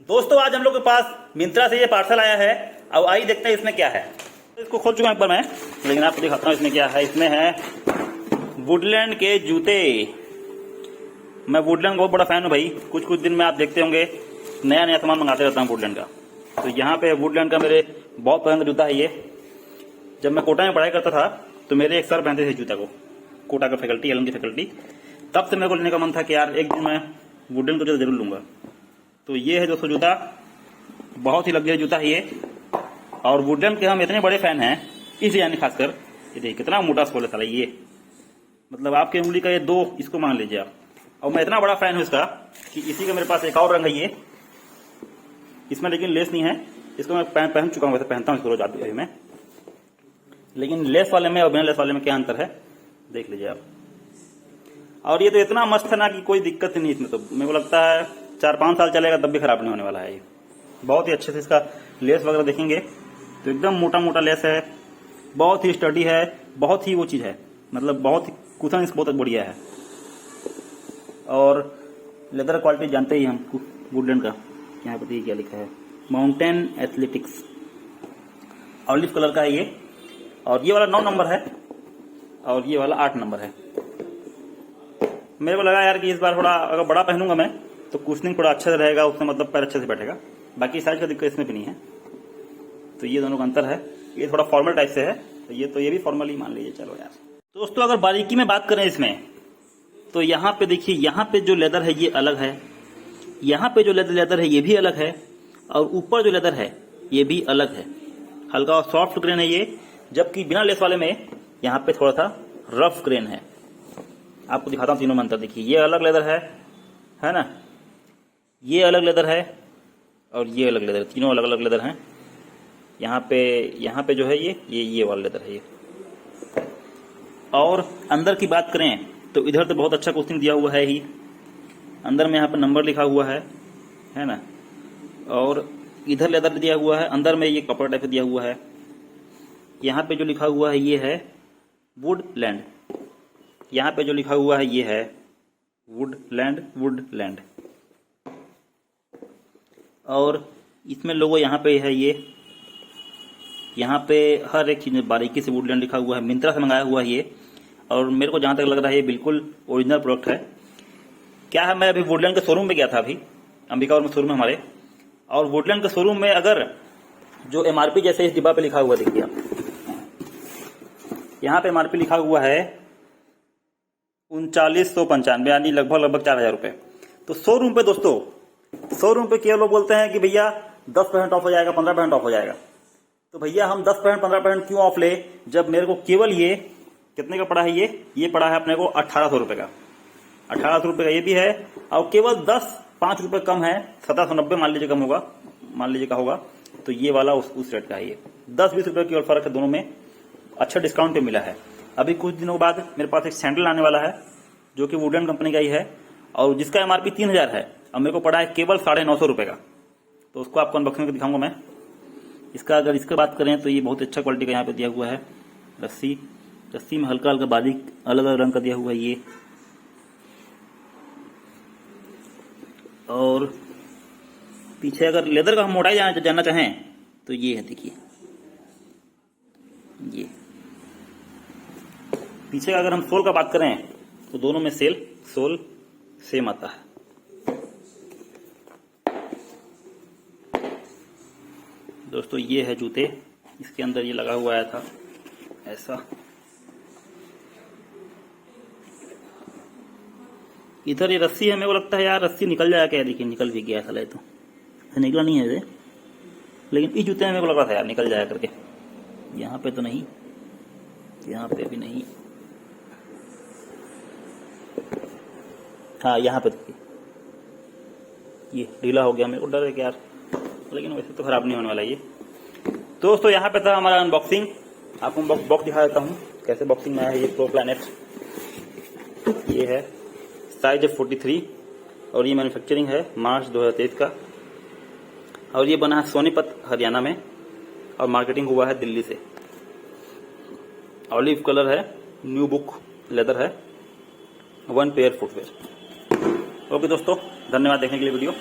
दोस्तों आज हम लोग के पास मिंत्रा से ये पार्सल आया है। अब आइए देखते हैं इसमें क्या है। इसको खोल चुका हूं एक बार मैं, लेकिन आपको दिखाता हूँ इसमें क्या है। इसमें है वुडलैंड के जूते। मैं वुडलैंड का बहुत बड़ा फैन हूँ भाई। कुछ दिन में आप देखते होंगे नया नया सामान मंगाते रहता हूँ वुडलैंड का। तो यहाँ पे वुडलैंड का मेरे बहुत पसंद जूता है ये। जब मैं कोटा में पढ़ाई करता था तो मेरे एक सर पहनते थे जूता को, कोटा का फैकल्टी, एलएम की फैकल्टी। तब से मेरे को लेने का मन था कि यार एक दिन मैं वुडलैंड का जूता जरूर लूंगा। तो ये है दोस्तों जूता, बहुत ही लग्जरी जूता है ये। और वुडलैंड के हम इतने बड़े फैन हैं इस डिजाइन खासकर। ये देखिए कितना मोटा सोल है साला ये, मतलब आपकी उंगली का ये दो इसको मान लीजिए आप। और मैं इतना बड़ा फैन हूं इसका कि इसी का मेरे पास एक और रंग है ये। इसमें लेकिन लेस नहीं है। इसको मैं पहन चुका हूं, वैसे पहनता हूं इसको रोज आते में। लेकिन लेस वाले में और बिना लेस वाले में क्या अंतर है देख लीजिए आप। और ये तो इतना मस्त है ना कि कोई दिक्कत नहीं इसमें। तो मेरे को लगता है 4-5 साल चलेगा तब भी खराब नहीं होने वाला है ये। बहुत ही अच्छे से इसका लेस वगैरह देखेंगे तो एकदम मोटा मोटा लेस है, बहुत ही स्टडी है, बहुत ही वो चीज है, मतलब बहुत ही कुशन बहुत बढ़िया है। और लेदर क्वालिटी जानते ही हम वुडलैंड का। यहाँ पर क्या लिखा है, माउंटेन एथलेटिक्स, ऑलिव कलर का है ये। और ये वाला 9 नंबर है और ये वाला 8 नंबर है। मेरे को लगा यार कि इस बार थोड़ा अगर बड़ा पहनूंगा मैं तो कुशनिंग थोड़ा अच्छा से रहेगा, उसमें मतलब पैर अच्छे से बैठेगा। बाकी साइज का दिक्कत इसमें भी नहीं है। तो ये दोनों का अंतर है। ये थोड़ा फॉर्मल टाइप से है तो ये भी फॉर्मल ही मान लीजिए। चलो यार दोस्तों अगर बारीकी में बात करें इसमें तो यहाँ पे देखिए, यहाँ पे जो लेदर है ये अलग है, यहाँ पे जो लेदर है ये भी अलग है, और ऊपर जो लेदर है ये भी अलग है। हल्का सॉफ्ट ग्रेन है ये, जबकि बिना लेस वाले में यहाँ पे थोड़ा सा रफ ग्रेन है। आपको दिखाता हूँ तीनों में अंतर। देखिए ये अलग लेदर है ना, ये अलग लेदर है और ये अलग लेदर, तीनों अलग अलग लेदर हैं। यहाँ पे जो है ये वाला लेदर है ये। और अंदर की बात करें तो इधर तो बहुत अच्छा कोटिंग दिया हुआ है ही। अंदर में यहाँ पे नंबर लिखा हुआ है ना। और इधर लेदर दिया हुआ है, अंदर में ये कपड़ा टाइप दिया हुआ है। यहाँ पे जो लिखा हुआ है ये है वुडलैंड, यहाँ पे जो लिखा हुआ है ये है वुडलैंड। और इसमें लोगो यहाँ पे है ये, यहाँ पे हर एक चीज में बारीकी से वुडलैंड लिखा हुआ है। मिंत्रा से मंगाया हुआ है ये। और मेरे को जहां तक लग रहा है ये बिल्कुल ओरिजिनल प्रोडक्ट है। क्या है, मैं अभी वुडलैंड के शोरूम में गया था, अभी अंबिकापुर में शोरूम है हमारे। और वुडलैंड के शोरूम में अगर जो एमआरपी जैसे इस डिब्बा पे लिखा हुआ देखिए आप, यहाँ पे एमआरपी लिखा हुआ है 3995, यानी लगभग 4000 रुपए। तो शोरूम पे दोस्तों, शोरूम पे केवल लोग बोलते हैं कि भैया 10% ऑफ हो जाएगा, 15% ऑफ हो जाएगा। तो भैया हम 10% 15% क्यों ऑफ ले, जब मेरे को केवल ये कितने का पड़ा है, ये पड़ा है अपने को 1800 रुपए का। 1800 रुपए का ये भी है। और केवल 10-5 रुपए कम है, 1790 मान लीजिए कम होगा, मान लीजिए का होगा। तो ये वाला उस रेट का है। ये 10-20 रुपए की और फर्क है दोनों में। अच्छा डिस्काउंट पे मिला है। अभी कुछ दिनों बाद मेरे पास एक सैंडल आने वाला है जो कि वुडलैंड कंपनी का ही है, और जिसका एमआरपी 3000 है और मेरे को पड़ा है केवल 950 रुपए का। तो उसको आपको अनबॉक्सिंग करके दिखाऊंगा मैं इसका। अगर इसका बात करें तो ये बहुत अच्छा क्वालिटी का यहाँ पे दिया हुआ है। रस्सी में हल्का हल्का बारीक अलग अलग रंग का दिया हुआ है ये। और पीछे अगर लेदर का हम मोटाई जानना चाहें तो ये है, देखिए ये पीछे अगर हम सोल का बात करें तो दोनों में सोल सेम आता है। दोस्तों ये है जूते, इसके अंदर ये लगा हुआ आया था ऐसा। इधर ये रस्सी है, मेरे को लगता है यार रस्सी निकल जाएगा क्या। देखिए निकल भी गया साला, तो निकला नहीं है ये। लेकिन इस जूते में मेरे को लग रहा था यार निकल जाएगा करके। यहाँ पे तो नहीं, यहाँ पे भी नहीं, हाँ यहाँ पे देखिए ये ढीला हो गया। मेरे को डर है कि यार, लेकिन वैसे तो खराब नहीं होने वाला ये। दोस्तों यहाँ पे था हमारा अनबॉक्सिंग। आपको बॉक्स दिखा देता हूँ कैसे बॉक्सिंग में आया है ये प्रो प्लैनेट। ये है साइज 43 और ये मैन्युफैक्चरिंग है मार्च 2023 का। और ये बना है सोनीपत हरियाणा में और मार्केटिंग हुआ है दिल्ली से। ऑलिव कलर है, न्यू बुक लेदर है, 1 पेयर फुटवेयर। ओके दोस्तों, धन्यवाद देखने के लिए वीडियो।